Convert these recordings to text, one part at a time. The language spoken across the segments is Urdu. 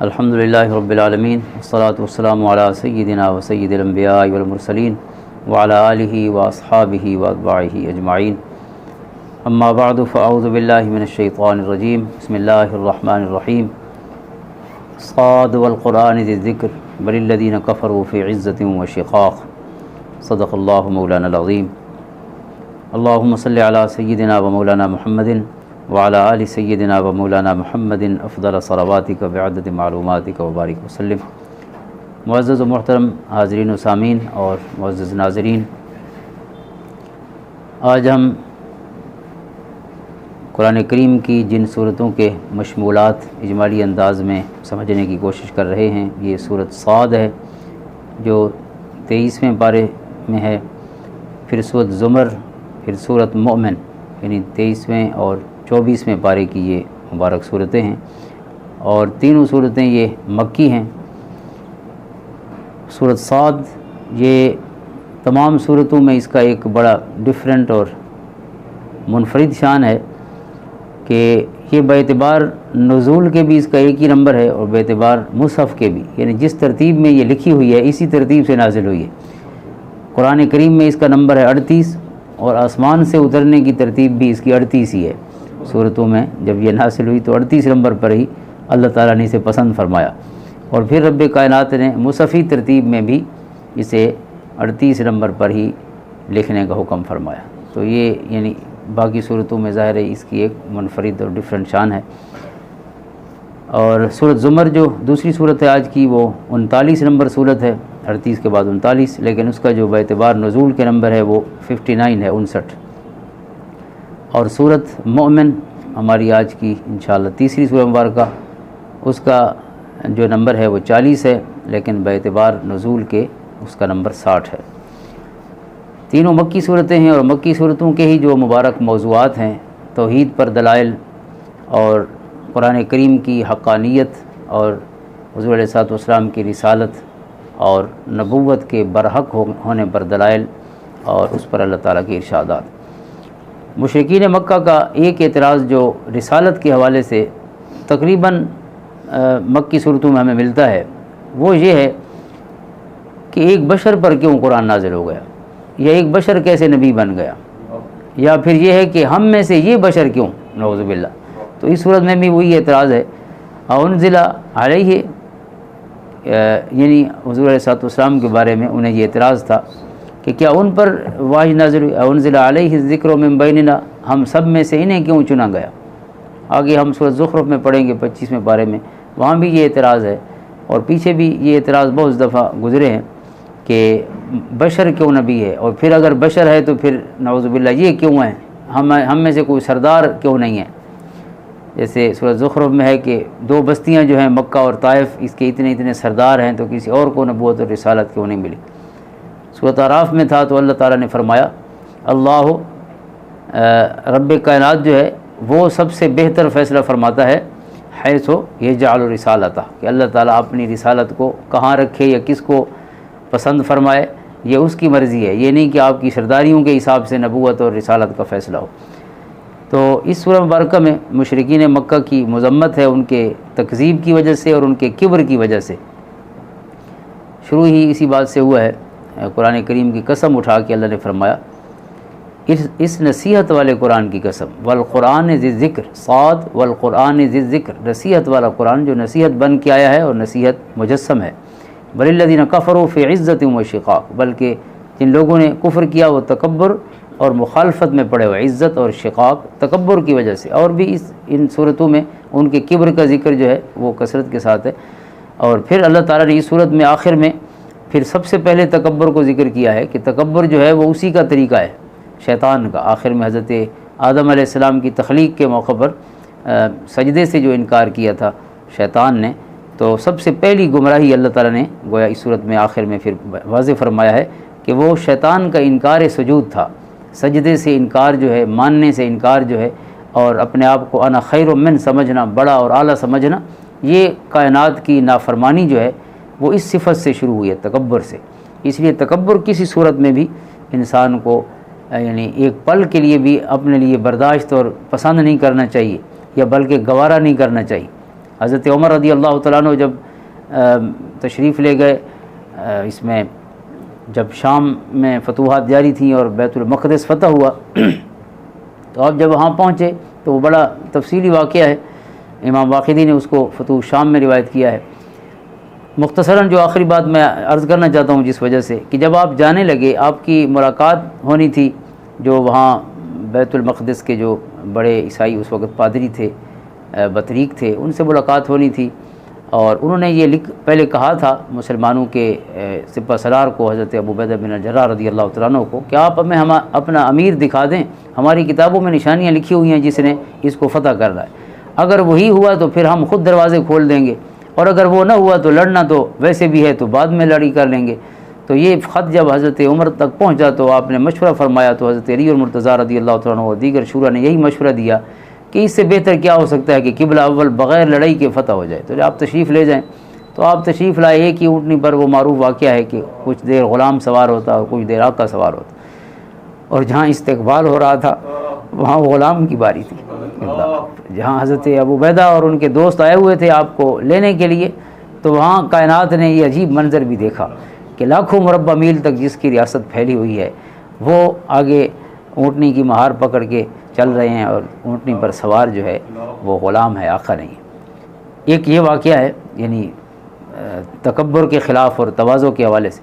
الحمدللہ رب العالمین والصلاة والسلام علی سیدنا و سید الانبیاء والمرسلین وعلی آلہ واصحابہ واتباعہ اجمعین، اما بعد فاعوذ باللہ من الشیطان الرجیم، بسم اللہ الرحمن الرحیم۔ صاد والقرآن ذی الذکر بل الذین کفروا فی عزۃ وشقاق، صدق اللہ مولانا العظیم۔ اللہم صلی علی سیدنا و مولانا محمد وعلی آل سیدنا و مولانا محمد افضل صلواتک بعدد معلوماتک وبارک وسلم۔ معزز و محترم حاضرین و سامعین اور معزز ناظرین، آج ہم قرآن کریم کی جن صورتوں کے مشمولات اجمالی انداز میں سمجھنے کی کوشش کر رہے ہیں، یہ صورت صاد ہے جو 23ویں پارے میں ہے، پھر صورت زمر، پھر صورت مومن، یعنی 23ویں اور 24ویں پارے کی یہ مبارک صورتیں ہیں، اور تینوں صورتیں یہ مکی ہیں۔ صورت صاد یہ تمام صورتوں میں اس کا ایک بڑا ڈیفرنٹ اور منفرد شان ہے کہ یہ باعتبار نزول کے بھی اس کا ایک ہی نمبر ہے، اور باعتبار مصحف کے بھی، یعنی جس ترتیب میں یہ لکھی ہوئی ہے اسی ترتیب سے نازل ہوئی ہے۔ قرآن کریم میں اس کا نمبر ہے 38، اور آسمان سے اترنے کی ترتیب بھی اس کی 38 ہی ہے۔ صورتوں میں جب یہ نازل ہوئی تو 38 نمبر پر ہی اللہ تعالیٰ نے اسے پسند فرمایا، اور پھر رب کائنات نے مصحفی ترتیب میں بھی اسے 38 نمبر پر ہی لکھنے کا حکم فرمایا۔ تو یہ یعنی باقی صورتوں میں ظاہر ہے اس کی ایک منفرد اور ڈیفرنٹ شان ہے۔ اور صورت زمر جو دوسری صورت ہے آج کی، وہ 39 نمبر صورت ہے، 38 کے بعد 39، لیکن اس کا جو باعتبار نزول کے نمبر ہے وہ 59 ہے، 59۔ اور صورت مومن ہماری آج کی انشاءاللہ تیسری سورہ مبارکہ، اس کا جو نمبر ہے وہ 40 ہے، لیکن باعتبار نزول کے اس کا نمبر 60 ہے۔ تینوں مکی صورتیں ہیں، اور مکی صورتوں کے ہی جو مبارک موضوعات ہیں، توحید پر دلائل اور قرآن کریم کی حقانیت اور حضور علیہ السلام کی رسالت اور نبوت کے برحق ہونے پر دلائل، اور اس پر اللہ تعالیٰ کے ارشادات۔ مشرکین مکہ کا ایک اعتراض جو رسالت کے حوالے سے تقریباً مکی صورتوں میں ہمیں ملتا ہے، وہ یہ ہے کہ ایک بشر پر کیوں قرآن نازل ہو گیا، یا ایک بشر کیسے نبی بن گیا، یا پھر یہ ہے کہ ہم میں سے یہ بشر کیوں، نعوذ باللہ۔ تو اس صورت میں بھی وہی اعتراض ہے، انزل علیہ، یعنی حضور علیہ السلام کے بارے میں انہیں یہ اعتراض تھا کہ کیا ان پر وحی نازل ہوئی، انزل علیہ الذکر من بیننا، ہم سب میں سے انہیں کیوں چنا گیا۔ آگے ہم سورۃ زخرف میں پڑھیں گے 25ویں پارے میں، وہاں بھی یہ اعتراض ہے، اور پیچھے بھی یہ اعتراض بہت دفعہ گزرے ہیں کہ بشر کیوں نبی ہے، اور پھر اگر بشر ہے تو پھر نعوذ باللہ یہ کیوں ہے، ہم میں سے کوئی سردار کیوں نہیں ہے۔ جیسے سورۃ زخرف میں ہے کہ دو بستیاں جو ہیں مکہ اور طائف، اس کے اتنے سردار ہیں، تو کسی اور کو نبوت اور رسالت کیوں نہیں ملی۔ سورۃ اعراف میں تھا تو اللہ تعالیٰ نے فرمایا اللہ رب کائنات جو ہے وہ سب سے بہتر فیصلہ فرماتا ہے، حیث یجعل رسالتہ، کہ اللہ تعالیٰ اپنی رسالت کو کہاں رکھے یا کس کو پسند فرمائے، یہ اس کی مرضی ہے، یہ نہیں کہ آپ کی سرداریوں کے حساب سے نبوت اور رسالت کا فیصلہ ہو۔ تو اس سورہ مبارکہ میں مشرکین مکہ کی مذمت ہے ان کے تکذیب کی وجہ سے اور ان کے کبر کی وجہ سے۔ شروع ہی اسی بات سے ہوا ہے، قرآن کریم کی قسم اٹھا کے اللہ نے فرمایا اس نصیحت والے قرآن کی قسم، والقرآن ذی الذکر، صاد والقرآن ذی الذکر، نصیحت والا قرآن جو نصیحت بن کے آیا ہے اور نصیحت مجسم ہے۔ بل الذین کفروا فی عزۃ وشقاق، بلکہ جن لوگوں نے کفر کیا وہ تکبر اور مخالفت میں پڑے ہوئے، عزت اور شقاق تکبر کی وجہ سے۔ اور بھی ان صورتوں میں ان کے کبر کا ذکر جو ہے وہ کثرت کے ساتھ ہے۔ اور پھر اللہ تعالیٰ نے اس صورت میں آخر میں پھر سب سے پہلے تکبر کو ذکر کیا ہے کہ تکبر جو ہے وہ اسی کا طریقہ ہے، شیطان کا۔ آخر میں حضرت آدم علیہ السلام کی تخلیق کے موقع پر سجدے سے جو انکار کیا تھا شیطان نے، تو سب سے پہلی گمراہی اللہ تعالیٰ نے گویا اس صورت میں آخر میں پھر واضح فرمایا ہے کہ وہ شیطان کا انکار سجود تھا، سجدے سے انکار جو ہے، ماننے سے انکار جو ہے، اور اپنے آپ کو انا خیر من سمجھنا، بڑا اور اعلیٰ سمجھنا، یہ کائنات کی نافرمانی جو ہے وہ اس صفت سے شروع ہوئی ہے، تکبر سے۔ اس لیے تکبر کسی صورت میں بھی انسان کو یعنی ایک پل کے لیے بھی اپنے لیے برداشت اور پسند نہیں کرنا چاہیے، یا بلکہ گوارا نہیں کرنا چاہیے۔ حضرت عمر رضی اللہ تعالیٰ عنہ جب تشریف لے گئے اس میں، جب شام میں فتوحات جاری تھیں اور بیت المقدس فتح ہوا تو آپ جب وہاں پہنچے تو وہ بڑا تفصیلی واقعہ ہے، امام واقدی نے اس کو فتوح شام میں روایت کیا ہے۔ مختصراً جو آخری بات میں عرض کرنا چاہتا ہوں جس وجہ سے کہ جب آپ جانے لگے آپ کی ملاقات ہونی تھی جو وہاں بیت المقدس کے جو بڑے عیسائی اس وقت پادری تھے، بطریق تھے، ان سے ملاقات ہونی تھی، اور انہوں نے یہ پہلے کہا تھا مسلمانوں کے سپہ سالار کو، حضرت ابو عبیدہ بن الجراح رضی اللہ تعالیٰ عنہ کو، کہ آپ ہمیں اپنا امیر دکھا دیں، ہماری کتابوں میں نشانیاں لکھی ہوئی ہیں جس نے اس کو فتح کرنا ہے، اگر وہی ہوا تو پھر ہم خود دروازے کھول دیں گے، اور اگر وہ نہ ہوا تو لڑنا تو ویسے بھی ہے تو بعد میں لڑائی کر لیں گے۔ تو یہ خط جب حضرت عمر تک پہنچا تو آپ نے مشورہ فرمایا، تو حضرت علی اور مرتضیٰ رضی اللہ تعالیٰ عنہ اور دیگر شورا نے یہی مشورہ دیا کہ اس سے بہتر کیا ہو سکتا ہے کہ قبلہ اول بغیر لڑائی کے فتح ہو جائے، تو آپ تشریف لے جائیں۔ تو آپ تشریف لائے، ایک ہی اونٹنی پر وہ معروف واقعہ ہے کہ کچھ دیر غلام سوار ہوتا اور کچھ دیر آقا سوار ہوتا، اور جہاں استقبال ہو رہا تھا وہاں غلام کی باری تھی، جہاں حضرت ابو عبیدہ اور ان کے دوست آئے ہوئے تھے آپ کو لینے کے لیے، تو وہاں کائنات نے یہ عجیب منظر بھی دیکھا کہ لاکھوں مربع میل تک جس کی ریاست پھیلی ہوئی ہے وہ آگے اونٹنی کی مہار پکڑ کے چل رہے ہیں، اور اونٹنی پر سوار جو ہے وہ غلام ہے، آقا نہیں ہے۔ ایک یہ واقعہ ہے یعنی تکبر کے خلاف اور تواضع کے حوالے سے،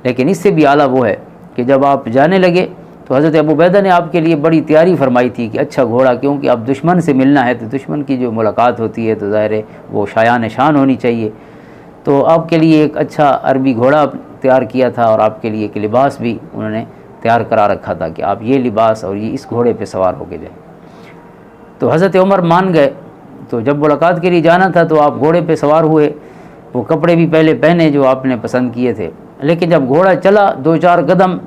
لیکن اس سے بھی اعلیٰ وہ ہے کہ جب آپ جانے لگے تو حضرت ابو عبیدہ نے آپ کے لیے بڑی تیاری فرمائی تھی کہ اچھا گھوڑا، کیونکہ اب دشمن سے ملنا ہے تو دشمن کی جو ملاقات ہوتی ہے تو ظاہر ہے وہ شایان شان ہونی چاہیے، تو آپ کے لیے ایک اچھا عربی گھوڑا تیار کیا تھا، اور آپ کے لیے ایک لباس بھی انہوں نے تیار کرا رکھا تھا کہ آپ یہ لباس اور یہ اس گھوڑے پہ سوار ہو کے جائیں۔ تو حضرت عمر مان گئے، تو جب ملاقات کے لیے جانا تھا تو آپ گھوڑے پہ سوار ہوئے، وہ کپڑے بھی پہلے پہنے جو آپ نے پسند کیے تھے، لیکن جب گھوڑا چلا 2-4 قدم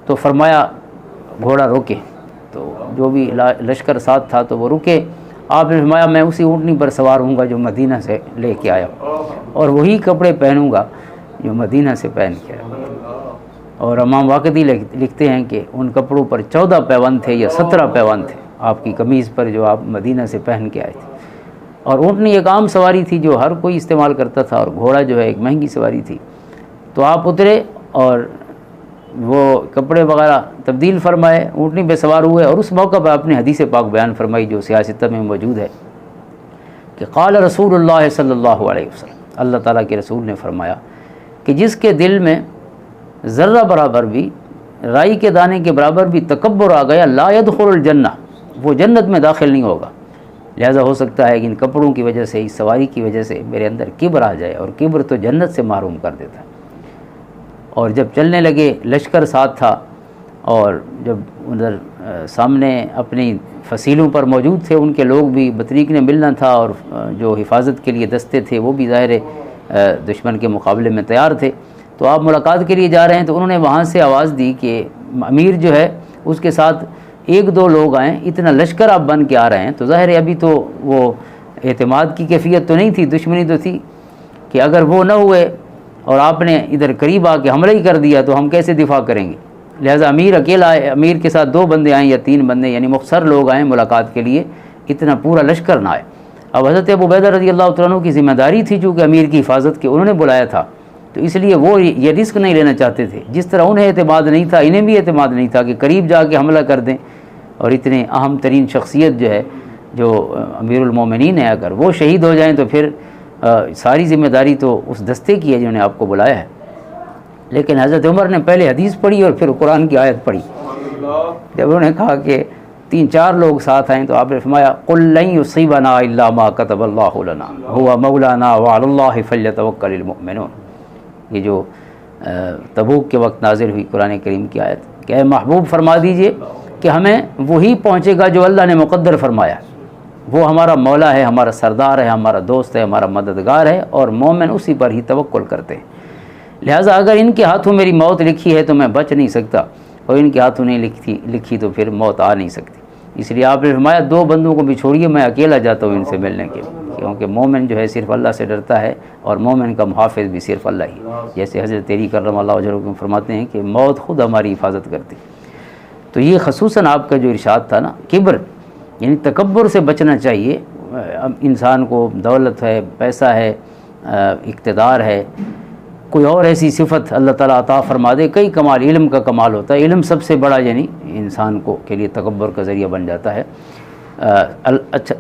تو فرمایا گھوڑا روکے، تو جو بھی لشکر ساتھ تھا تو وہ رکے، آپ نے فرمایا میں اسی اونٹنی پر سوار ہوں گا جو مدینہ سے لے کے آیا، اور وہی کپڑے پہنوں گا جو مدینہ سے پہن کے آیا۔ اور امام واقدی لکھتے ہیں کہ ان کپڑوں پر 14 پیوند تھے یا 17 پیوند تھے آپ کی قمیض پر جو آپ مدینہ سے پہن کے آئے تھے، اور اونٹنی ایک عام سواری تھی جو ہر کوئی استعمال کرتا تھا، اور گھوڑا جو ہے ایک مہنگی سواری تھی۔ تو آپ اترے اور وہ کپڑے وغیرہ تبدیل فرمائے، اونٹنی پہ سوار ہوئے، اور اس موقع پر آپ نے حدیث پاک بیان فرمائی جو سیاستہ میں موجود ہے کہ قال رسول اللہ صلی اللہ علیہ وسلم، اللہ تعالیٰ کے رسول نے فرمایا کہ جس کے دل میں ذرہ برابر بھی، رائی کے دانے کے برابر بھی تکبر آ گیا، لا يدخل الجنہ، وہ جنت میں داخل نہیں ہوگا۔ لہذا ہو سکتا ہے کہ ان کپڑوں کی وجہ سے، اس سواری کی وجہ سے میرے اندر کبر آ جائے، اور کبر تو جنت سے محروم کر دیتا ہے۔ اور جب چلنے لگے لشکر ساتھ تھا، اور جب ادھر سامنے اپنی فصیلوں پر موجود تھے ان کے لوگ بھی، بطریق نے ملنا تھا، اور جو حفاظت کے لیے دستے تھے وہ بھی ظاہر دشمن کے مقابلے میں تیار تھے۔ تو آپ ملاقات کے لیے جا رہے ہیں تو انہوں نے وہاں سے آواز دی کہ امیر جو ہے اس کے ساتھ 1-2 لوگ آئیں، اتنا لشکر آپ بن کے آ رہے ہیں، تو ظاہر ہے ابھی تو وہ اعتماد کی کیفیت تو نہیں تھی، دشمنی تو تھی کہ اگر وہ نہ ہوئے اور آپ نے ادھر قریب آ کے حملہ ہی کر دیا تو ہم کیسے دفاع کریں گے۔ لہٰذا امیر اکیلا آئے، امیر کے ساتھ 2 بندے آئیں یا 3 بندے، یعنی مختصر لوگ آئیں ملاقات کے لیے، اتنا پورا لشکر نہ آئے۔ اب حضرت ابو عبیدہ رضی اللہ تعالیٰ عنہ کی ذمہ داری تھی چونکہ امیر کی حفاظت کے، انہوں نے بلایا تھا، تو اس لیے وہ یہ رسک نہیں لینا چاہتے تھے، جس طرح انہیں اعتماد نہیں تھا انہیں بھی اعتماد نہیں تھا کہ قریب جا کے حملہ کر دیں، اور اتنے اہم ترین شخصیت جو ہے جو امیر المومنین ہے اگر وہ شہید ہو جائیں تو پھر ساری ذمہ داری تو اس دستے کی ہے جنہوں نے آپ کو بلایا ہے۔ لیکن حضرت عمر نے پہلے حدیث پڑھی اور پھر قرآن کی آیت پڑھی۔ جب انہوں نے کہا کہ 3-4 لوگ ساتھ آئیں تو آپ نے فرمایا قل لن یصیبنا الا ما كتب اللہ لنا هو مولانا وعلى اللہ فلیتوکل المؤمنون، یہ جو تبوک کے وقت نازل ہوئی قرآن کریم کی آیت کہ اے محبوب فرما دیجئے کہ ہمیں وہی پہنچے گا جو اللہ نے مقدر فرمایا، وہ ہمارا مولا ہے، ہمارا سردار ہے، ہمارا دوست ہے، ہمارا مددگار ہے، اور مومن اسی پر ہی توکل کرتے ہیں۔ لہٰذا اگر ان کے ہاتھوں میری موت لکھی ہے تو میں بچ نہیں سکتا، اور ان کے ہاتھوں نہیں لکھی تو پھر موت آ نہیں سکتی۔ اس لیے آپ نے فرمایا 2 بندوں کو بھی چھوڑیے، میں اکیلا جاتا ہوں ان سے ملنے کے، کیونکہ مومن جو ہے صرف اللہ سے ڈرتا ہے، اور مومن کا محافظ بھی صرف اللہ ہی، جیسے حضرت علی کرم اللہ وجہہ فرماتے ہیں کہ موت خود ہماری حفاظت کرتی۔ تو یہ خصوصاً آپ کا جو ارشاد تھا نا، کبر یعنی تکبر سے بچنا چاہیے، انسان کو دولت ہے، پیسہ ہے، اقتدار ہے، کوئی اور ایسی صفت اللہ تعالیٰ عطا فرما دے، کئی کمال، علم کا کمال ہوتا ہے، علم سب سے بڑا یعنی انسان کو کے لیے تکبر کا ذریعہ بن جاتا ہے،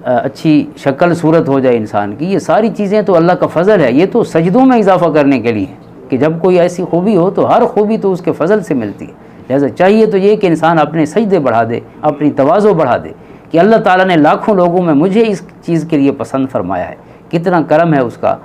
اچھی شکل صورت ہو جائے انسان کی، یہ ساری چیزیں تو اللہ کا فضل ہے، یہ تو سجدوں میں اضافہ کرنے کے لیے ہے کہ جب کوئی ایسی خوبی ہو تو ہر خوبی تو اس کے فضل سے ملتی ہے، لہذا چاہیے تو یہ کہ انسان اپنے سجدے بڑھا دے، اپنی تواضع بڑھا دے کہ اللہ تعالیٰ نے لاکھوں لوگوں میں مجھے اس چیز کے لیے پسند فرمایا ہے، کتنا کرم ہے اس کا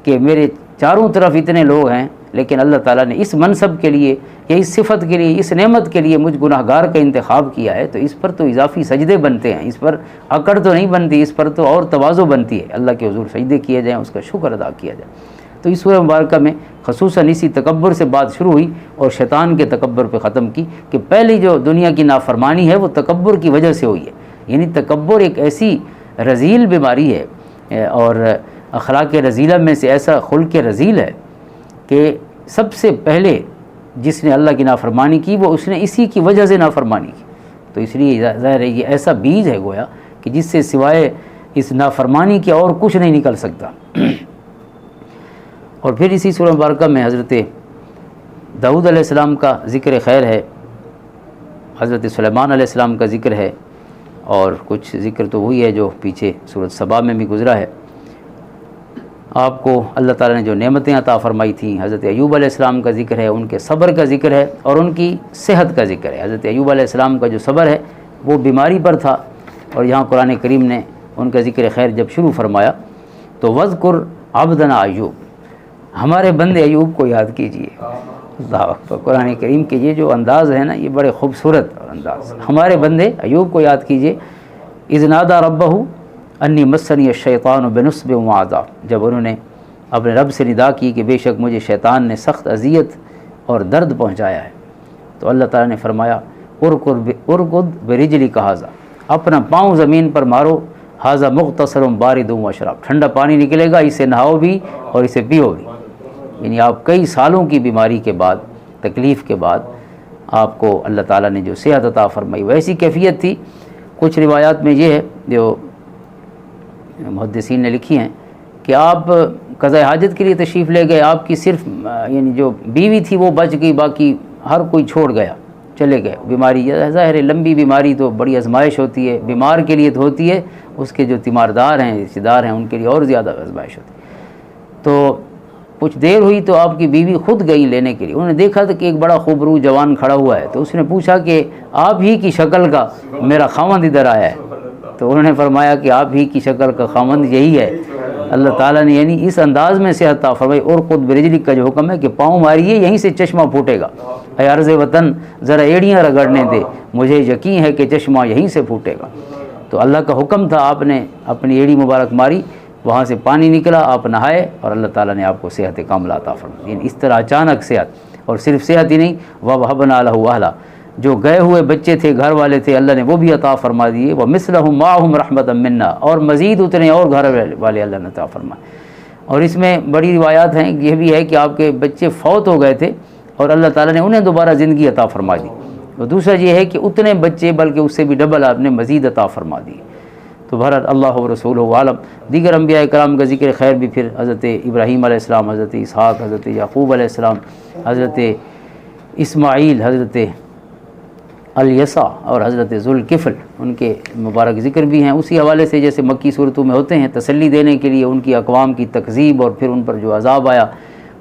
کہ میرے چاروں طرف اتنے لوگ ہیں لیکن اللہ تعالیٰ نے اس منصب کے لیے یا اس صفت کے لیے، اس نعمت کے لیے مجھ گناہ گار کا انتخاب کیا ہے، تو اس پر تو اضافی سجدے بنتے ہیں، اس پر اکڑ تو نہیں بنتی، اس پر تو اور تواضع بنتی ہے، اللہ کے حضور سجدے کیے جائیں، اس کا شکر ادا کیا جائے۔ تو اس سورہ مبارکہ میں خصوصاً اسی تکبر سے بات شروع ہوئی اور شیطان کے تکبر پہ ختم کی کہ پہلی جو دنیا کی نافرمانی ہے وہ تکبر کی وجہ سے ہوئی ہے، یعنی تکبر ایک ایسی رذیل بیماری ہے اور اخلاق رذیلہ میں سے ایسا خلق رذیل ہے کہ سب سے پہلے جس نے اللہ کی نافرمانی کی وہ اس نے اسی کی وجہ سے نافرمانی کی، تو اس لیے ظاہر ہے یہ ایسا بیج ہے گویا کہ جس سے سوائے اس نافرمانی کے اور کچھ نہیں نکل سکتا۔ اور پھر اسی سورہ مبارکہ میں حضرت داؤد علیہ السلام کا ذکر خیر ہے، حضرت سلیمان علیہ السلام کا ذکر ہے، اور کچھ ذکر تو وہی ہے جو پیچھے سورۃ سبا میں بھی گزرا ہے۔ آپ کو اللہ تعالیٰ نے جو نعمتیں عطا فرمائی تھیں، حضرت ایوب علیہ السلام کا ذکر ہے، ان کے صبر کا ذکر ہے اور ان کی صحت کا ذکر ہے۔ حضرت ایوب علیہ السلام کا جو صبر ہے وہ بیماری پر تھا، اور یہاں قرآن کریم نے ان کا ذکر خیر جب شروع فرمایا تو وَاذْكُرْ عَبْدَنَا ایوب، ہمارے بندے ایوب کو یاد کیجئے۔ اللہ اکبر، قرآن کریم کے یہ جو انداز ہے نا، یہ بڑے خوبصورت انداز، ہمارے بندے ایوب کو یاد کیجئے۔ اِذْ نَادَىٰ رَبَّهُ انی مسنی الشیطان بنصب وعذاب، جب انہوں نے اپنے رب سے ندا کی کہ بے شک مجھے شیطان نے سخت اذیت اور درد پہنچایا ہے، تو اللہ تعالیٰ نے فرمایا ارکض برجلک ھذا، اپنا پاؤں زمین پر مارو، ھذا مغتسل بارد وشراب، ٹھنڈا پانی نکلے گا، اسے نہاؤ بھی اور اسے پیو بھی۔ یعنی آپ کئی سالوں کی بیماری کے بعد، تکلیف کے بعد آپ کو اللہ تعالیٰ نے جو صحت عطا فرمائی، ویسی کیفیت تھی۔ کچھ روایات میں یہ ہے جو محدثین نے لکھی ہیں کہ آپ قضاء حاجت کے لیے تشریف لے گئے، آپ کی صرف یعنی جو بیوی تھی وہ بچ گئی، باقی ہر کوئی چھوڑ گیا، چلے گئے۔ بیماری ظاہر ہے، لمبی بیماری تو بڑی آزمائش ہوتی ہے، بیمار کے لیے تو ہوتی ہے، اس کے جو تیماردار ہیں، رشتہ دار ہیں، ان کے لیے اور زیادہ آزمائش ہوتی ہے۔ تو کچھ دیر ہوئی تو آپ کی بیوی خود گئی لینے کے لیے، انہوں نے دیکھا تھا کہ ایک بڑا خوبرو جوان کھڑا ہوا ہے، تو اس نے پوچھا کہ آپ ہی کی شکل کا میرا خاوند ادھر آیا ہے، تو انہوں نے فرمایا کہ آپ ہی کی شکل کا خاوند یہی ہے۔ اللہ تعالیٰ نے یعنی اس انداز میں صحت عطا فرمائی۔ اور خود برجلک کا جو حکم ہے کہ پاؤں ماریے، یہیں سے چشمہ پھوٹے گا، اے عرض وطن ذرا ایڑیاں رگڑنے دے، مجھے یقین ہے کہ چشمہ یہیں سے پھوٹے گا۔ تو اللہ کا حکم تھا، آپ نے اپنی ایڑی مبارک ماری، وہاں سے پانی نکلا، آپ نہائے اور اللہ تعالیٰ نے آپ کو صحت کاملہ عطا فرمائی۔ یعنی اس طرح اچانک صحت، اور صرف صحت ہی نہیں، وَوَهَبْنَا لَهُ أَهْلًا، جو گئے ہوئے بچے تھے، گھر والے تھے، اللہ نے وہ بھی عطا فرما دیے، وَمِثْلَهُمْ مَعَهُمْ رَحْمَةً مِنَّا، اور مزید اتنے اور گھر والے اللہ نے عطا فرمائے۔ اور اس میں بڑی روایات ہیں، یہ بھی ہے کہ آپ کے بچے فوت ہو گئے تھے اور اللہ تعالیٰ نے انہیں دوبارہ زندگی عطا فرما دی، اور دوسرا یہ ہے کہ اتنے بچے بلکہ اس سے بھی ڈبل آپ نے مزید عطا فرما دی۔ تو بہرحال اللہ و رسولہ عالم۔ دیگر انبیاء کرام کا ذکر خیر بھی پھر حضرت ابراہیم علیہ السلام، حضرت اسحاق، حضرت یعقوب علیہ السلام، حضرت اسماعیل، حضرت الیسع اور حضرت ذوالکفل، ان کے مبارک ذکر بھی ہیں اسی حوالے سے جیسے مکی صورتوں میں ہوتے ہیں، تسلی دینے کے لیے ان کی اقوام کی تکذیب اور پھر ان پر جو عذاب آیا،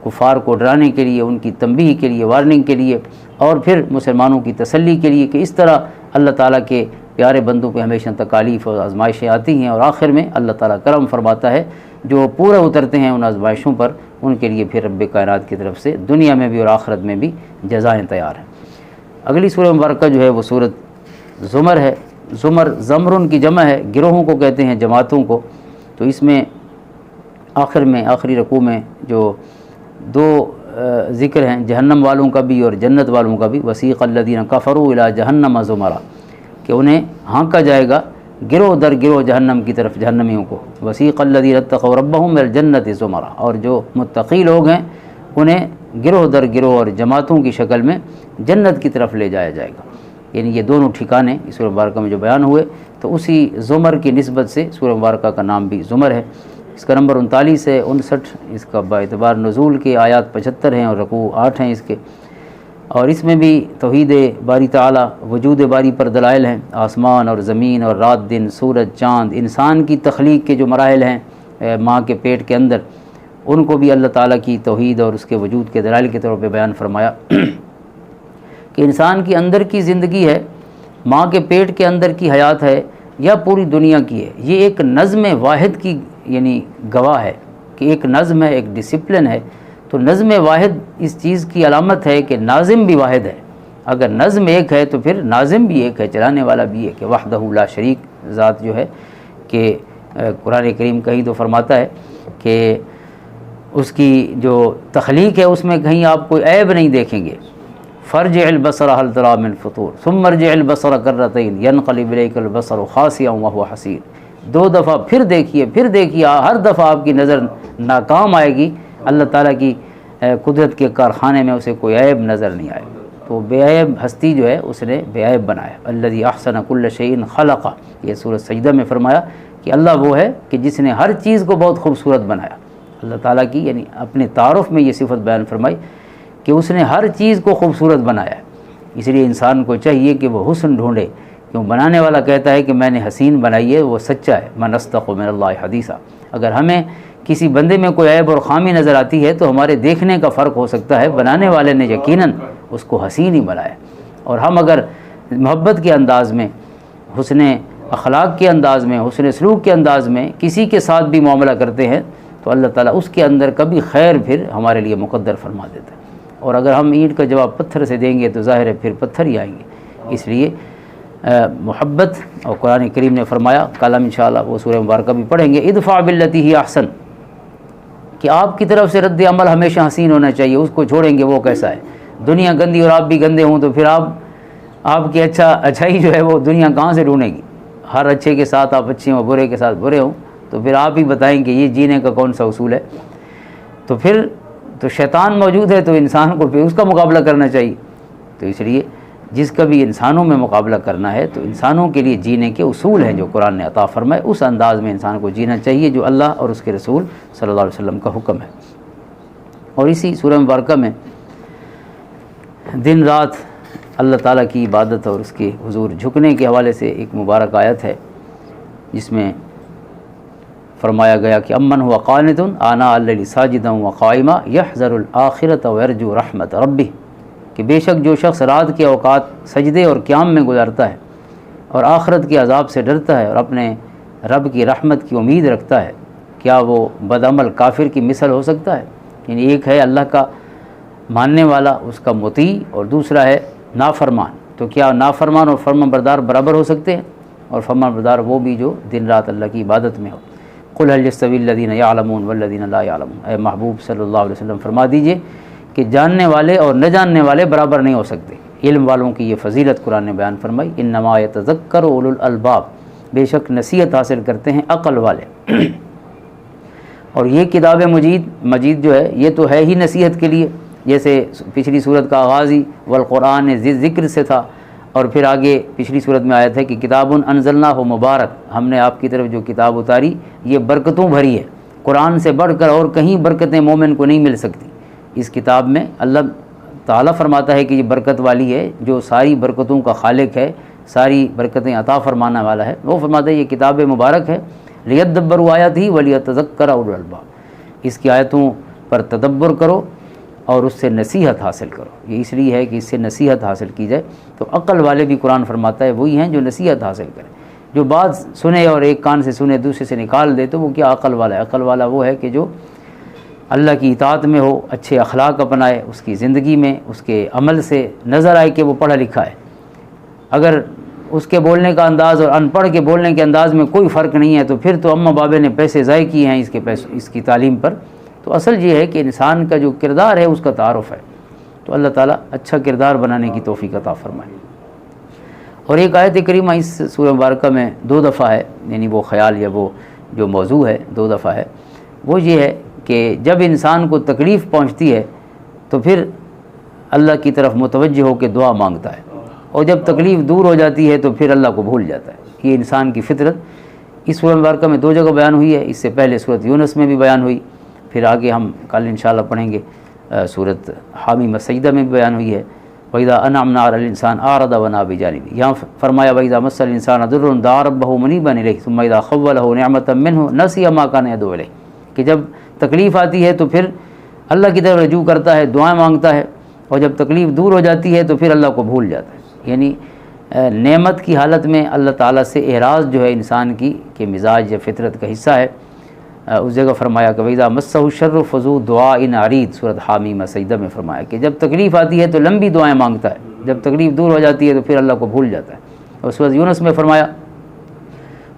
کفار کو ڈرانے کے لیے، ان کی تنبیہ کے لیے، وارننگ کے لیے، اور پھر مسلمانوں کی تسلی کے لیے کہ اس طرح اللہ تعالیٰ کے پیارے بندوں پہ ہمیشہ تکالیف اور آزمائشیں آتی ہیں، اور آخر میں اللہ تعالیٰ کرم فرماتا ہے، جو پورا اترتے ہیں ان آزمائشوں پر، ان کے لیے پھر رب کائنات کی طرف سے دنیا میں بھی اور آخرت میں بھی جزائیں تیار ہیں۔ اگلی سورہ مبارکہ جو ہے وہ سورۃ زمر ہے۔ زمر، زمرن کی جمع ہے، گروہوں کو کہتے ہیں، جماعتوں کو۔ تو اس میں آخر میں، آخری رکوع میں جو دو ذکر ہیں، جہنم والوں کا بھی اور جنت والوں کا بھی، وسیق الذین کفروا الی جہنم زمرا، کہ انہیں ہانکا جائے گا گروہ در گروہ جہنم کی طرف، جہنمیوں کو۔ وسیق الذین اتقوا ربہم الی الجنۃ زمرا، اور جو متقی لوگ ہیں انہیں گروہ در گروہ اور جماعتوں کی شکل میں جنت کی طرف لے جایا جائے گا۔ یعنی یہ دونوں ٹھکانے اس سورہ مبارکہ میں جو بیان ہوئے، تو اسی زمر کی نسبت سے سورہ مبارکہ کا نام بھی زمر ہے۔ اس کا نمبر 39 ہے، 59 اس کا باعتبار نزول کے آیات 75 ہیں اور رکوع 8 ہیں اس کے، اور اس میں بھی توحید باری تعالی، وجود باری پر دلائل ہیں، آسمان اور زمین اور رات دن، سورج چاند، انسان کی تخلیق کے جو مراحل ہیں ماں کے پیٹ کے اندر، ان کو بھی اللہ تعالیٰ کی توحید اور اس کے وجود کے دلائل کے طور پہ بیان فرمایا کہ انسان کی اندر کی زندگی ہے، ماں کے پیٹ کے اندر کی حیات ہے یا پوری دنیا کی ہے، یہ ایک نظم واحد کی یعنی گواہ ہے کہ ایک نظم ہے، ایک ڈسپلن ہے۔ تو نظم واحد اس چیز کی علامت ہے کہ ناظم بھی واحد ہے۔ اگر نظم ایک ہے تو پھر ناظم بھی ایک ہے، چلانے والا بھی ایک ہے۔ وحدہ لا شریک ذات جو ہے کہ قرآن کریم کہیں تو فرماتا ہے کہ اس کی جو تخلیق ہے اس میں کہیں آپ کوئی عیب نہیں دیکھیں گے۔ فرجع البصر هل ترى من فطور ثم ارجع البصر كرتين ينقلب اليك البصر خاسئا وهو حسير، 2 دفعہ پھر دیکھیے، ہر دفعہ آپ کی نظر ناکام آئے گی، اللہ تعالیٰ کی قدرت کے کارخانے میں اسے کوئی عیب نظر نہیں آئے۔ تو بے عیب ہستی جو ہے اس نے بے عیب بنایا۔ الذی احسن کل شیء خلق، یہ سورۃ سجدہ میں فرمایا کہ اللہ وہ ہے کہ جس نے ہر چیز کو بہت خوبصورت بنایا۔ اللہ تعالیٰ کی یعنی اپنے تعارف میں یہ صفت بیان فرمائی کہ اس نے ہر چیز کو خوبصورت بنایا ہے۔ اس لیے انسان کو چاہیے کہ وہ حسن ڈھونڈے، کیوں بنانے والا کہتا ہے کہ میں نے حسین بنائی ہے، وہ سچا ہے۔ من اصدق من اللہ حدیثا۔ اگر ہمیں کسی بندے میں کوئی عیب اور خامی نظر آتی ہے تو ہمارے دیکھنے کا فرق ہو سکتا ہے، بنانے والے نے یقیناً اس کو حسین ہی بنایا۔ اور ہم اگر محبت کے انداز میں، حسن اخلاق کے انداز میں، حسن سلوک کے انداز میں کسی کے ساتھ بھی معاملہ کرتے ہیں تو اللہ تعالیٰ اس کے اندر کبھی خیر پھر ہمارے لیے مقدر فرما دیتا ہے۔ اور اگر ہم اینٹ کا جواب پتھر سے دیں گے تو ظاہر ہے پھر پتھر ہی آئیں گے۔ اس لیے محبت، اور قرآن کریم نے فرمایا، کل ہم انشاءاللہ وہ سورہ مبارکہ بھی پڑھیں گے، ادفع باللتی ہی احسن، کہ آپ کی طرف سے رد عمل ہمیشہ حسین ہونا چاہیے، اس کو چھوڑیں گے وہ کیسا ہے؟ دنیا گندی اور آپ بھی گندے ہوں تو پھر آپ کی اچھائی جو ہے وہ دنیا کہاں سے ڈھونڈے گی؟ ہر اچھے کے ساتھ آپ اچھے ہوں، برے کے ساتھ برے ہوں، تو پھر آپ ہی بتائیں کہ یہ جینے کا کون سا اصول ہے؟ تو پھر تو شیطان موجود ہے تو انسان کو پھر اس کا مقابلہ کرنا چاہیے۔ تو اس لیے جس کا بھی انسانوں میں مقابلہ کرنا ہے تو انسانوں کے لیے جینے کے اصول ہیں جو قرآن نے عطا فرمائے، اس انداز میں انسان کو جینا چاہیے جو اللہ اور اس کے رسول صلی اللہ علیہ وسلم کا حکم ہے۔ اور اسی سورہ مبارکہ میں دن رات اللہ تعالیٰ کی عبادت اور اس کے حضور جھکنے کے حوالے سے ایک مبارک آیت ہے جس میں فرمایا گیا کہ امن ہوا قانت آناء اللیل ساجدا وقائما یحذر الآخرۃ ویرجو رحمت ربہ، کہ بے شک جو شخص رات کے اوقات سجدے اور قیام میں گزارتا ہے اور آخرت کے عذاب سے ڈرتا ہے اور اپنے رب کی رحمت کی امید رکھتا ہے، کیا وہ بدعمل کافر کی مثل ہو سکتا ہے؟ یعنی ایک ہے اللہ کا ماننے والا، اس کا مطیع، اور دوسرا ہے نافرمان، تو کیا نافرمان اور فرمان بردار برابر ہو سکتے ہیں؟ اور فرمان بردار وہ بھی جو دن رات اللہ کی عبادت میں ہو۔ قل هل يستوي الذين يعلمون والذين لا يعلمون، اے محبوب صلی اللہ علیہ وسلم فرما دیجئے کہ جاننے والے اور نہ جاننے والے برابر نہیں ہو سکتے۔ علم والوں کی یہ فضیلت قرآن نے بیان فرمائی، انما يتذکر اولو الالباب، بے شک نصیحت حاصل کرتے ہیں عقل والے۔ اور یہ کتاب مجید جو ہے یہ تو ہے ہی نصیحت کے لیے، جیسے پچھلی صورت کا آغاز ہی والقرآن ذکر سے تھا، اور پھر آگے پچھلی صورت میں آیا تھا کہ کتاب انزلناہ مبارک، ہم نے آپ کی طرف جو کتاب اتاری یہ برکتوں بھری ہے۔ قرآن سے بڑھ کر اور کہیں برکتیں مومن کو نہیں مل سکتی۔ اس کتاب میں اللہ تعالیٰ فرماتا ہے کہ یہ برکت والی ہے، جو ساری برکتوں کا خالق ہے، ساری برکتیں عطا فرمانے والا ہے، وہ فرماتا ہے یہ کتاب مبارک ہے، لیدبروا آیاتہ ولیتذکر اولو الالباب، اس کی آیتوں پر تدبر کرو اور اس سے نصیحت حاصل کرو۔ یہ اس لیے ہے کہ اس سے نصیحت حاصل کی جائے، تو عقل والے بھی قرآن فرماتا ہے وہی ہیں جو نصیحت حاصل کریں۔ جو بات سنے اور ایک کان سے سنے دوسرے سے نکال دے تو وہ کیا عقل والا ہے؟ عقل والا وہ ہے کہ جو اللہ کی اطاعت میں ہو، اچھے اخلاق اپنائے، اس کی زندگی میں اس کے عمل سے نظر آئے کہ وہ پڑھا لکھا ہے۔ اگر اس کے بولنے کا انداز اور ان پڑھ کے بولنے کے انداز میں کوئی فرق نہیں ہے تو پھر تو اماں بابے نے پیسے ضائع کیے ہیں اس کی تعلیم پر۔ تو اصل یہ ہے کہ انسان کا جو کردار ہے اس کا تعارف ہے، تو اللہ تعالیٰ اچھا کردار بنانے کی توفیق عطا فرمائے۔ اور ایک آیت کریمہ اس سورہ مبارکہ میں 2 دفعہ ہے، یعنی وہ خیال یا وہ جو موضوع ہے 2 دفعہ ہے، وہ یہ ہے کہ جب انسان کو تکلیف پہنچتی ہے تو پھر اللہ کی طرف متوجہ ہو کے دعا مانگتا ہے، اور جب تکلیف دور ہو جاتی ہے تو پھر اللہ کو بھول جاتا ہے۔ یہ انسان کی فطرت اس سورہ مبارکہ میں 2 جگہ بیان ہوئی ہے، اس سے پہلے سورۃ یونس میں بھی بیان ہوئی، پھر آگے ہم کل انشاءاللہ پڑھیں گے سورۃ حامیم سجدہ میں بھی بیان ہوئی ہے۔ وَإِذَا أَنْعَمْنَا عَلَى الْإِنسَانِ أَعْرَضَ وَنَأَىٰ بِجَانِبِهِ، یہاں فرمایا وَإِذَا مَسَّ الْإِنسَانَ ضُرٌّ دَعَا رَبَّهُ مُنِيبًا إِلَيْهِ ثُمَّ إِذَا خَوَّلَهُ نِعْمَةً مِّنْهُ نَسِيَ مَا كَانَ يَدْعُو إِلَيْهِ، کہ جب تکلیف آتی ہے تو پھر اللہ کی طرف رجوع کرتا ہے، دعائیں مانگتا ہے، اور جب تکلیف دور ہو جاتی ہے تو پھر اللہ کو بھول جاتا ہے۔ یعنی نعمت کی حالت میں اللہ تعالیٰ سے اعراض جو ہے انسان کی کہ مزاج یا فطرت کا حصہ ہے۔ اس جگہ فرمایا کہ وَإِذَا مَسَّهُ الشَّرُّ فَذُو دُعَاءٍ عَرِيضٍ، سورۃ حامیم سجدہ میں فرمایا کہ جب تکلیف آتی ہے تو لمبی دعائیں مانگتا ہے، جب تکلیف دور ہو جاتی ہے تو پھر اللہ کو بھول جاتا ہے۔ اور سورۃ یونس میں فرمایا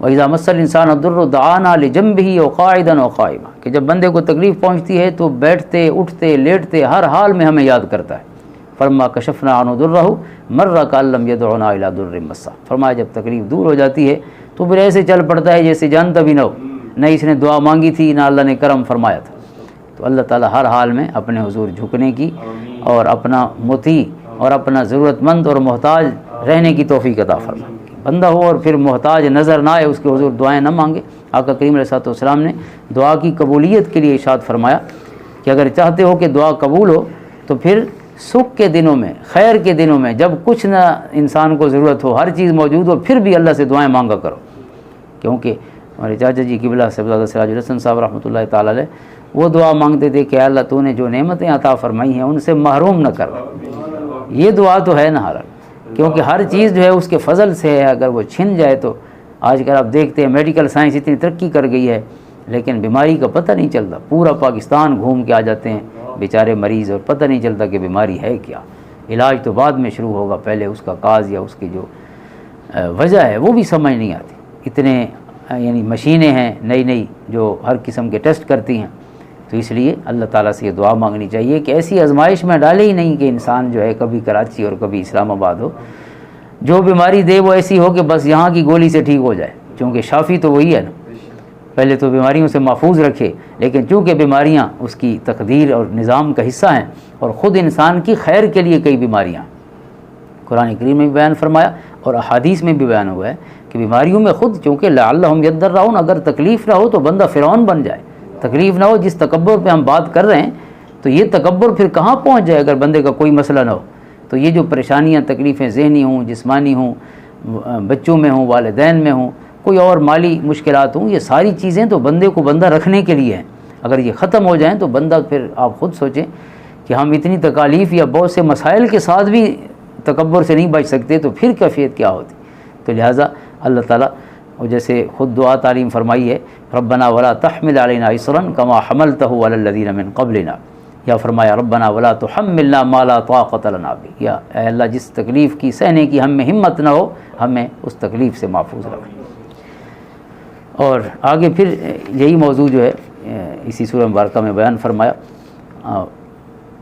وَإِذَا مَسَّ الْإِنسَانَ الضُّرُّ دَعَانَا لِجَنبِهِ وَقَاعِدًا وَقَائِمًا، کہ جب بندے کو تکلیف پہنچتی ہے تو بیٹھتے اٹھتے لیٹتے ہر حال میں ہمیں یاد کرتا ہے۔ فَلَمَّا كَشَفْنَا عَنْهُ ضُرَّهُ مَرَّ كَأَن لَّمْ يَدْعُنَا إِلَىٰ ضُرٍّ مَّسَّهُ، فرمایا جب تکلیف دور ہو جاتی ہے تو پھر ایسے چل پڑتا ہے جیسے جانتا بھی نہ ہو، نہ اس نے دعا مانگی تھی نہ اللہ نے کرم فرمایا تھا۔ تو اللہ تعالیٰ ہر حال میں اپنے حضور جھکنے کی اور اپنا مطیع اور اپنا ضرورت مند اور محتاج رہنے کی توفیق عطا فرمائے۔ بندہ ہو اور پھر محتاج نظر نہ آئے، اس کے حضور دعائیں نہ مانگے۔ آقا کریم علیہ الصلوۃ والسلام نے دعا کی قبولیت کے لیے ارشاد فرمایا کہ اگر چاہتے ہو کہ دعا قبول ہو تو پھر سکھ کے دنوں میں، خیر کے دنوں میں، جب کچھ نہ انسان کو ضرورت ہو، ہر چیز موجود ہو، پھر بھی اللہ سے دعائیں مانگا کرو۔ کیونکہ ہمارے چاچا جی قبلہ صاحبزادہ سراج الحسن صاحب رحمۃ اللہ تعالیٰ علیہ وہ دعا مانگتے تھے کہ اللہ تو نے جو نعمتیں عطا فرمائی ہیں ان سے محروم نہ کر۔ یہ دعا تو ہے نہ حرام، کیونکہ ہر چیز جو ہے اس کے فضل سے ہے، اگر وہ چھن جائے تو آج کل آپ دیکھتے ہیں میڈیکل سائنس اتنی ترقی کر گئی ہے لیکن بیماری کا پتہ نہیں چلتا، پورا پاکستان گھوم کے آ جاتے ہیں بیچارے مریض اور پتہ نہیں چلتا کہ بیماری ہے کیا۔ علاج تو بعد میں شروع ہوگا، پہلے اس کا کاز یا اس کی جو وجہ ہے وہ بھی سمجھ نہیں آتی۔ اتنے یعنی مشینیں ہیں نئی نئی جو ہر قسم کے ٹیسٹ کرتی ہیں، تو اس لیے اللہ تعالیٰ سے یہ دعا مانگنی چاہیے کہ ایسی آزمائش میں ڈالے ہی نہیں کہ انسان جو ہے کبھی کراچی اور کبھی اسلام آباد ہو، جو بیماری دے وہ ایسی ہو کہ بس یہاں کی گولی سے ٹھیک ہو جائے، چونکہ شافی تو وہی ہے نا، پہلے تو بیماریوں سے محفوظ رکھے، لیکن چونکہ بیماریاں اس کی تقدیر اور نظام کا حصہ ہیں اور خود انسان کی خیر کے لیے کئی بیماریاں قرآن کریم میں بھی بیان فرمایا اور احادیث میں بھی بیان ہوا ہے کہ بیماریوں میں خود چونکہ لعلہم یضرعون، اگر تکلیف نہ ہو تو بندہ فرعون بن جائے، تکلیف نہ ہو، جس تکبر پہ ہم بات کر رہے ہیں تو یہ تکبر پھر کہاں پہنچ جائے اگر بندے کا کوئی مسئلہ نہ ہو۔ تو یہ جو پریشانیاں تکلیفیں ذہنی ہوں، جسمانی ہوں، بچوں میں ہوں، والدین میں ہوں، کوئی اور مالی مشکلات ہوں، یہ ساری چیزیں تو بندے کو بندہ رکھنے کے لیے ہیں۔ اگر یہ ختم ہو جائیں تو بندہ پھر آپ خود سوچیں کہ ہم اتنی تکالیف یا بہت سے مسائل کے ساتھ بھی تکبر سے نہیں بچ سکتے تو پھر کیفیت کیا ہوتی۔ تو لہٰذا اللہ تعالیٰ اور جیسے خود دعا تعلیم فرمائی ہے ربنا ولا تحمل علینا اصرا کما حملتہ علی الذین من قبلنا، یا فرمایا ربنا ولا تحملنا ما لا طاقت لنا بہ، یا اے اللہ جس تکلیف کی سہنے کی ہم میں ہمت نہ ہو ہمیں اس تکلیف سے محفوظ رکھ۔ اور آگے پھر یہی موضوع جو ہے اسی سورہ مبارکہ میں بیان فرمایا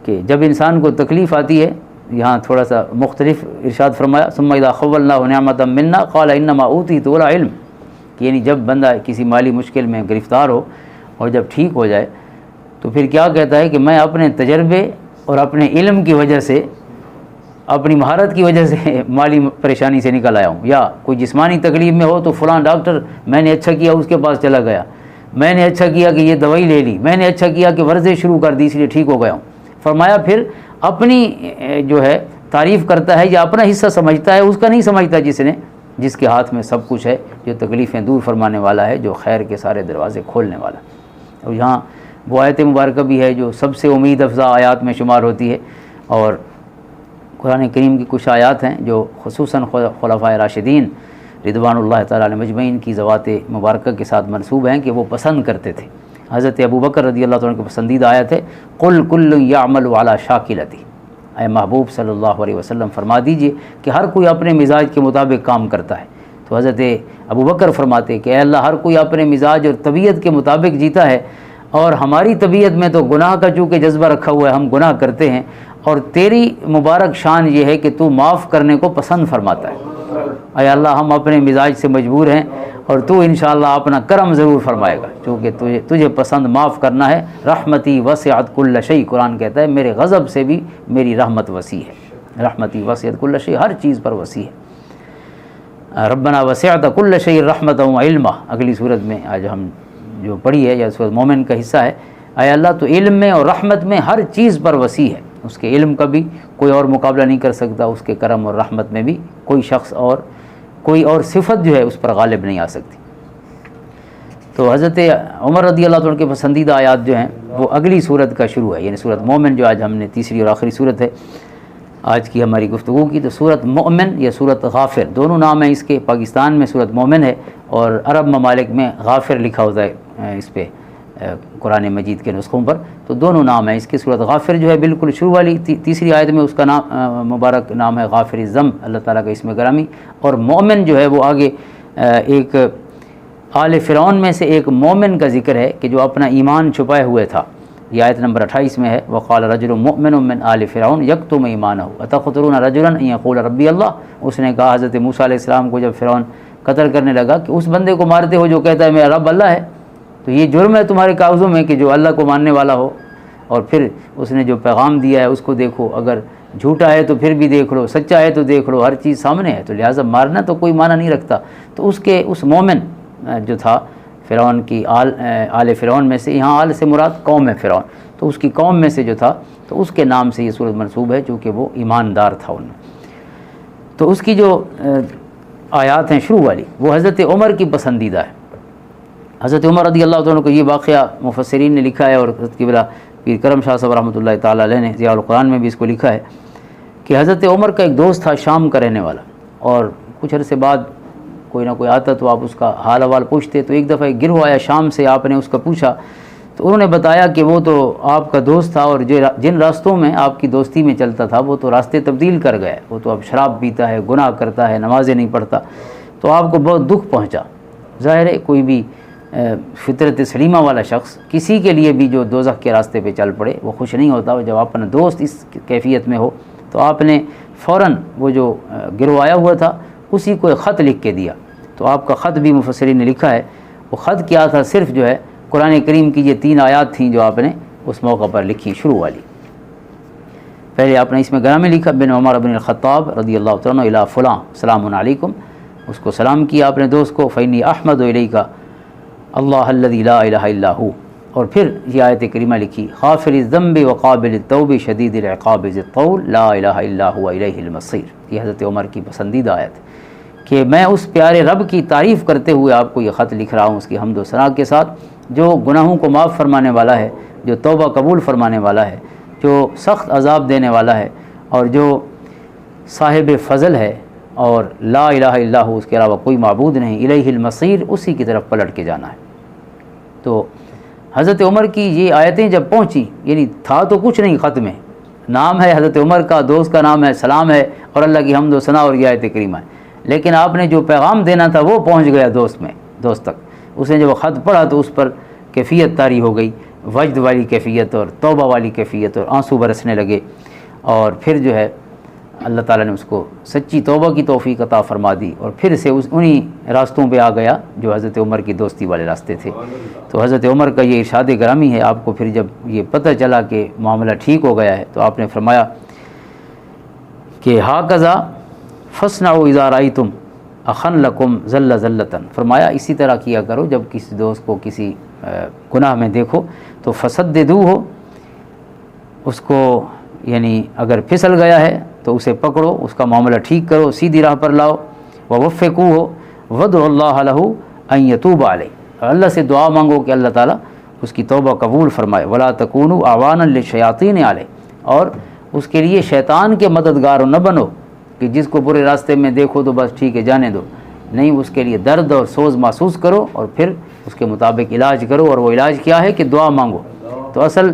کہ جب انسان کو تکلیف آتی ہے، یہاں تھوڑا سا مختلف ارشاد فرمایا ثم اذا خولناه نعمۃ منا قال انما اوتیت على علم، کہ یعنی جب بندہ کسی مالی مشکل میں گرفتار ہو اور جب ٹھیک ہو جائے تو پھر کیا کہتا ہے کہ میں اپنے تجربے اور اپنے علم کی وجہ سے، اپنی مہارت کی وجہ سے مالی پریشانی سے نکل آیا ہوں، یا کوئی جسمانی تکلیف میں ہو تو فلاں ڈاکٹر میں نے اچھا کیا اس کے پاس چلا گیا، میں نے اچھا کیا کہ یہ دوائی لے لی، میں نے اچھا کیا کہ ورزش شروع کر دی اس لیے ٹھیک ہو گیا ہوں۔ فرمایا پھر اپنی جو ہے تعریف کرتا ہے یا اپنا حصہ سمجھتا ہے، اس کا نہیں سمجھتا جس کے ہاتھ میں سب کچھ ہے، جو تکلیفیں دور فرمانے والا ہے، جو خیر کے سارے دروازے کھولنے والا۔ اور یہاں وہ آیت مبارکہ بھی ہے جو سب سے امید افزا آیات میں شمار ہوتی ہے، اور قرآن کریم کی کچھ آیات ہیں جو خصوصاً خلفائے راشدین رضوان اللہ تعالیٰ علیہ مجمعین کی ذوات مبارکہ کے ساتھ منسوب ہیں کہ وہ پسند کرتے تھے۔ حضرت ابوبکر رضی اللہ تعالیٰ عنہ کی پسندیدہ آیت ہے قل کل یعمل علی شاکلتی، اے محبوب صلی اللہ علیہ وسلم فرما دیجئے کہ ہر کوئی اپنے مزاج کے مطابق کام کرتا ہے۔ تو حضرت ابوبکر فرماتے کہ اے اللہ ہر کوئی اپنے مزاج اور طبیعت کے مطابق جیتا ہے، اور ہماری طبیعت میں تو گناہ کا چونکہ جذبہ رکھا ہوا ہے، ہم گناہ کرتے ہیں، اور تیری مبارک شان یہ ہے کہ تو معاف کرنے کو پسند فرماتا ہے۔ اے اللہ ہم اپنے مزاج سے مجبور ہیں اور تو انشاءاللہ اپنا کرم ضرور فرمائے گا، چونکہ تجھے پسند معاف کرنا ہے۔ رحمتی وسعت کل شیء، قرآن کہتا ہے میرے غضب سے بھی میری رحمت وسیع ہے، رحمتی وسعت کل شیء، ہر چیز پر وسیع ہے۔ ربنا وسعت کل شیء رحمتا و علما، اگلی صورت میں آج ہم جو پڑھی ہے یا سورۃ مومن کا حصہ ہے، اے اللہ تو علم میں اور رحمت میں ہر چیز پر وسیع ہے، اس کے علم کا بھی کوئی اور مقابلہ نہیں کر سکتا، اس کے کرم اور رحمت میں بھی کوئی شخص اور کوئی اور صفت جو ہے اس پر غالب نہیں آ سکتی۔ تو حضرت عمر رضی اللہ عنہ کے پسندیدہ آیات جو ہیں وہ اگلی صورت کا شروع ہے، یعنی سورۃ مومن جو آج ہم نے تیسری اور آخری صورت ہے آج کی ہماری گفتگو کی۔ تو سورۃ مومن یا سورۃ غافر دونوں نام ہیں اس کے، پاکستان میں سورۃ مومن ہے اور عرب ممالک میں غافر لکھا ہوتا ہے اس پہ قرآن مجید کے نسخوں پر، تو دونوں نام ہیں اس کے۔ سورۃ غافر جو ہے بالکل شروع والی تیسری آیت میں اس کا نام مبارک نام ہے غافر الذنب، اللہ تعالیٰ کا اسم گرامی، اور مومن جو ہے وہ آگے ایک آل فرعون میں سے ایک مومن کا ذکر ہے کہ جو اپنا ایمان چھپائے ہوئے تھا، یہ آیت نمبر 28 میں ہے، وقال رجل مؤمن من آل فرعون یکتم ایمانہ اتقتلون رجلا ان یقول ربی اللہ، اس نے کہا حضرت موسیٰ علیہ السلام کو جب فرعون قتل کرنے لگا کہ اس بندے کو مارتے ہو جو کہتا ہے میرا رب اللہ ہے، تو یہ جرم ہے تمہارے کاغذوں میں کہ جو اللہ کو ماننے والا ہو، اور پھر اس نے جو پیغام دیا ہے اس کو دیکھو، اگر جھوٹا ہے تو پھر بھی دیکھ لو، سچا ہے تو دیکھ لو، ہر چیز سامنے ہے، تو لہٰذا مارنا تو کوئی معنی نہیں رکھتا۔ تو اس مومن جو تھا فرعون کی آل فرعون میں سے، یہاں آل سے مراد قوم ہے فرعون، تو اس کی قوم میں سے جو تھا تو اس کے نام سے یہ سورت منسوب ہے چونکہ وہ ایماندار تھا ان میں۔ تو اس کی جو آیات ہیں شروع والی وہ حضرت عمر کی پسندیدہ ہے۔ حضرت عمر رضی اللہ عنہ کو یہ واقعہ مفسرین نے لکھا ہے، اور حضرت قبلہ پیر کرم شاہ صاحب رحمۃ اللہ تعالیٰ علیہ نے ضیاء القرآن میں بھی اس کو لکھا ہے کہ حضرت عمر کا ایک دوست تھا شام کا رہنے والا، اور کچھ عرصے بعد کوئی نہ کوئی آتا تو آپ اس کا حال احوال پوچھتے، تو ایک دفعہ ایک گروہ آیا شام سے، آپ نے اس کا پوچھا تو انہوں نے بتایا کہ وہ تو آپ کا دوست تھا، اور جن راستوں میں آپ کی دوستی میں چلتا تھا وہ تو راستے تبدیل کر گئے، وہ تو اب شراب پیتا ہے، گناہ کرتا ہے، نمازیں نہیں پڑھتا، تو آپ کو بہت دکھ پہنچا۔ ظاہر ہے کوئی بھی فطرت سلیمہ والا شخص کسی کے لیے بھی جو دوزخ کے راستے پہ چل پڑے وہ خوش نہیں ہوتا، جب اپنا دوست اس کیفیت میں ہو تو آپ نے فوراً وہ جو گروہ آیا ہوا تھا اسی کو ایک خط لکھ کے دیا۔ تو آپ کا خط بھی مفسرین نے لکھا ہے، وہ خط کیا تھا، صرف جو ہے قرآن کریم کی یہ 3 آیات تھیں جو آپ نے اس موقع پر لکھی شروع والی۔ پہلے آپ نے اس میں گرامی لکھا بن عمر بن الخطاب رضی اللہ عنہ الی فلاں سلام علیکم، اس کو سلام کیا اپنے دوست کو، فإنی احمد الیک اللہ الذی لا الہ الا ہو، اور پھر یہ آیت کریمہ لکھی غافر الذنب وقابل التوب شدید العقاب ذی الطول لا الہ الا هو الیہ المصیر۔ یہ حضرت عمر کی پسندیدہ آیت کہ میں اس پیارے رب کی تعریف کرتے ہوئے آپ کو یہ خط لکھ رہا ہوں اس کی حمد و ثنا کے ساتھ، جو گناہوں کو معاف فرمانے والا ہے، جو توبہ قبول فرمانے والا ہے، جو سخت عذاب دینے والا ہے، اور جو صاحب فضل ہے، اور لا الہ الا ہو، اس کے علاوہ کوئی معبود نہیں، الیہ المصیر، اسی کی طرف پلٹ کے جانا ہے۔ تو حضرت عمر کی یہ آیتیں جب پہنچی، یعنی تھا تو کچھ نہیں خط میں، نام ہے حضرت عمر کا، دوست کا نام ہے، سلام ہے، اور اللہ کی حمد و ثنا اور یہ آیت کریمہ ہے، لیکن آپ نے جو پیغام دینا تھا وہ پہنچ گیا دوست تک۔ اس نے جب خط پڑھا تو اس پر کیفیت طاری ہو گئی، وجد والی کیفیت اور توبہ والی کیفیت، اور آنسو برسنے لگے، اور پھر جو ہے اللہ تعالیٰ نے اس کو سچی توبہ کی توفیق عطا فرما دی، اور پھر سے انہی راستوں پہ آ گیا جو حضرت عمر کی دوستی والے راستے تھے۔ تو حضرت عمر کا یہ ارشاد گرامی ہے، آپ کو پھر جب یہ پتہ چلا کہ معاملہ ٹھیک ہو گیا ہے تو آپ نے فرمایا کہ ہاکذا فاصنعوا اذا رأیتم اخن لکم ذل ذلۃ، فرمایا اسی طرح کیا کرو جب کسی دوست کو کسی گناہ میں دیکھو تو فسددوہ، اس کو یعنی اگر پھسل گیا ہے تو اسے پکڑو، اس کا معاملہ ٹھیک کرو، سیدھی راہ پر لاؤ، ووفقوہ وادعوا اللہ لہ ان یتوب علیہ، اور اللہ سے دعا مانگو کہ اللہ تعالیٰ اس کی توبہ قبول فرمائے، ولا تکونوا اعوانا للشیاطین علیہ، اور اس کے لیے شیطان کے مددگار نہ بنو کہ جس کو برے راستے میں دیکھو تو بس ٹھیک ہے جانے دو، نہیں، اس کے لیے درد اور سوز محسوس کرو اور پھر اس کے مطابق علاج کرو، اور وہ علاج کیا ہے کہ دعا مانگو۔ تو اصل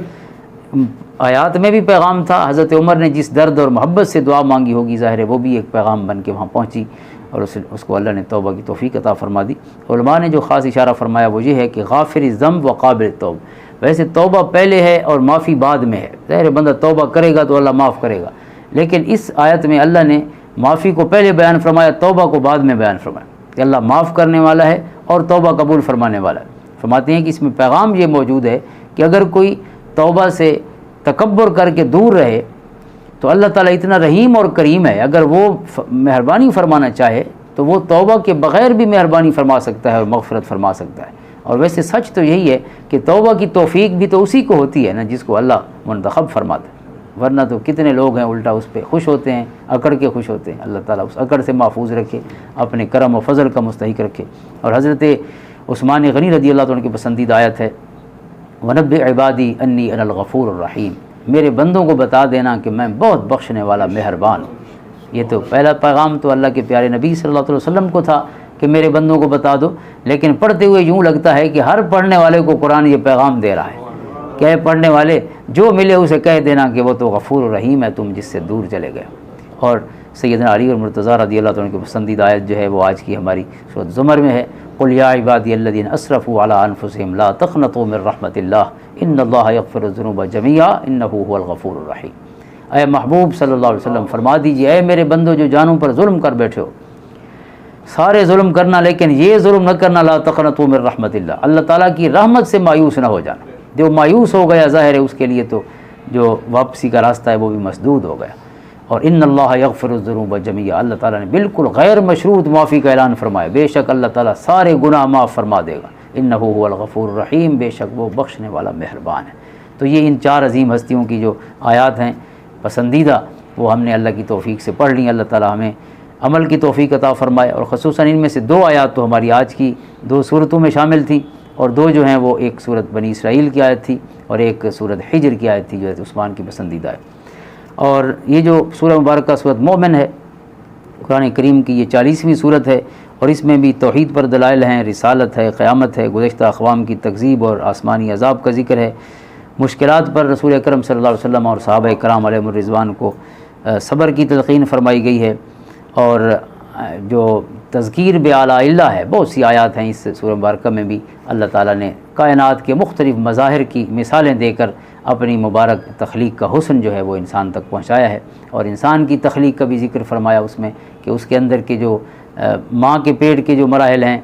آیات میں بھی پیغام تھا، حضرت عمر نے جس درد اور محبت سے دعا مانگی ہوگی ظاہر ہے وہ بھی ایک پیغام بن کے وہاں پہنچی، اور اس کو اللہ نے توبہ کی توفیق عطا فرما دی۔ علماء نے جو خاص اشارہ فرمایا وہ یہ ہے کہ غافر الذنب وقابل التوب، ویسے توبہ پہلے ہے اور معافی بعد میں ہے، ظاہر بندہ توبہ کرے گا تو اللہ معاف کرے گا، لیکن اس آیت میں اللہ نے معافی کو پہلے بیان فرمایا، توبہ کو بعد میں بیان فرمایا کہ اللہ معاف کرنے والا ہے اور توبہ قبول فرمانے والا ہے۔ فرماتے ہیں کہ اس میں پیغام یہ موجود ہے کہ اگر کوئی توبہ سے تکبر کر کے دور رہے تو اللہ تعالیٰ اتنا رحیم اور کریم ہے، اگر وہ مہربانی فرمانا چاہے تو وہ توبہ کے بغیر بھی مہربانی فرما سکتا ہے اور مغفرت فرما سکتا ہے۔ اور ویسے سچ تو یہی ہے کہ توبہ کی توفیق بھی تو اسی کو ہوتی ہے نا جس کو اللہ منتخب فرماتا ہے، ورنہ تو کتنے لوگ ہیں الٹا اس پہ خوش ہوتے ہیں، اکڑ کے خوش ہوتے ہیں۔ اللہ تعالیٰ اس اکڑ سے محفوظ رکھے، اپنے کرم و فضل کا مستحق رکھے۔ اور حضرت عثمان غنی رضی اللہ عنہ کی پسندیدہ آیت ہے وَنَبِّئْ عِبَادِي أَنِّي أَنَا الْغَفُورُ الرَّحِيمُ، میرے بندوں کو بتا دینا کہ میں بہت بخشنے والا مہربان ہوں۔ یہ تو پہلا پیغام تو اللہ کے پیارے نبی صلی اللہ علیہ وسلم کو تھا کہ میرے بندوں کو بتا دو، لیکن پڑھتے ہوئے یوں لگتا ہے کہ ہر پڑھنے والے کو قرآن یہ پیغام دے رہا ہے کہ اے پڑھنے والے جو ملے اسے کہہ دینا کہ وہ تو غفور الرحیم ہے، تم جس سے دور چلے گئے۔ اور سیدنا علی اور مرتضیٰ رضی اللہ عنہ کی پسندیدہ آیت جو ہے وہ آج کی ہماری سورۃ زمر میں ہے قل یا عبادی الذین اسرفوا علی انفسہم لا تقنطوا من رحمۃ اللہ ان اللہ یغفر الذنوب جميعا انہ هو الغفور الرحیم۔ اے محبوب صلی اللہ علیہ وسلم فرما دیجئے اے میرے بندو جو جانوں پر ظلم کر بیٹھے ہو، سارے ظلم کرنا لیکن یہ ظلم نہ کرنا لا تقنطوا من رحمۃ اللہ، اللہ تعالیٰ کی رحمت سے مایوس نہ ہو جانا۔ جو مایوس ہو گیا ظاہر ہے اس کے لیے تو جو واپسی کا راستہ ہے وہ بھی مسدود ہو گیا۔ اور ان اللہ یغفر الذنوب جميعا، اللہ تعالیٰ نے بالکل غیر مشروط معافی کا اعلان فرمایا، بے شک اللہ تعالیٰ سارے گناہ معاف فرما دے گا، انہ هو الغفور الرحیم، بے شک وہ بخشنے والا مہربان ہے۔ تو یہ ان چار عظیم ہستیوں کی جو آیات ہیں پسندیدہ وہ ہم نے اللہ کی توفیق سے پڑھ لی۔ اللہ تعالیٰ ہمیں عمل کی توفیق عطا فرمائے۔ اور خصوصاً ان میں سے دو آیات تو ہماری آج کی دو صورتوں میں شامل تھیں، اور دو جو ہیں وہ ایک صورت بنی اسرائیل کی آیت تھی اور ایک صورت حجر کی آیت تھی جو ہے عثمان کی پسندیدہ ہے۔ اور یہ جو سورہ مبارکہ صورت مومن ہے قرآن کریم کی یہ 40ویں صورت ہے، اور اس میں بھی توحید پر دلائل ہیں، رسالت ہے، قیامت ہے، گزشتہ اقوام کی تکذیب اور آسمانی عذاب کا ذکر ہے، مشکلات پر رسول اکرم صلی اللہ علیہ وسلم اور صحابہ کرام علیہم الرضوان کو صبر کی تلقین فرمائی گئی ہے، اور جو تذکیر بآلاء اللہ ہے، بہت سی آیات ہیں اس سورہ مبارکہ میں بھی۔ اللہ تعالیٰ نے کائنات کے مختلف مظاہر کی مثالیں دے کر اپنی مبارک تخلیق کا حسن جو ہے وہ انسان تک پہنچایا ہے، اور انسان کی تخلیق کا بھی ذکر فرمایا اس میں کہ اس کے اندر کے جو ماں کے پیٹ کے جو مراحل ہیں،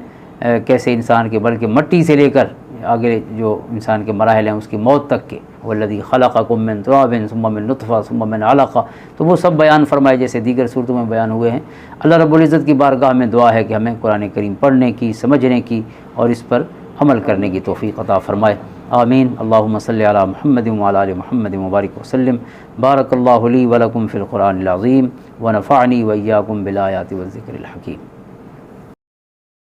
کیسے انسان کے بلکہ مٹی سے لے کر آگے جو انسان کے مراحل ہیں اس کی موت تک کے، والذی خلقکم من تراب ثم من نطفہ ثم من علقہ، تو وہ سب بیان فرمائے جیسے دیگر صورتوں میں بیان ہوئے ہیں۔ اللہ رب العزت کی بارگاہ میں دعا ہے کہ ہمیں قرآن کریم پڑھنے کی، سمجھنے کی اور اس پر عمل کرنے کی توفیق عطا فرمائے، آمین۔ اللہم صلی علی محمد وعلی آل محمد مبارک وسلم۔ بارک اللہ لی ولکم فی القرآن العظیم ونفعنی وإیاکم بالآیات والذکر الحکیم۔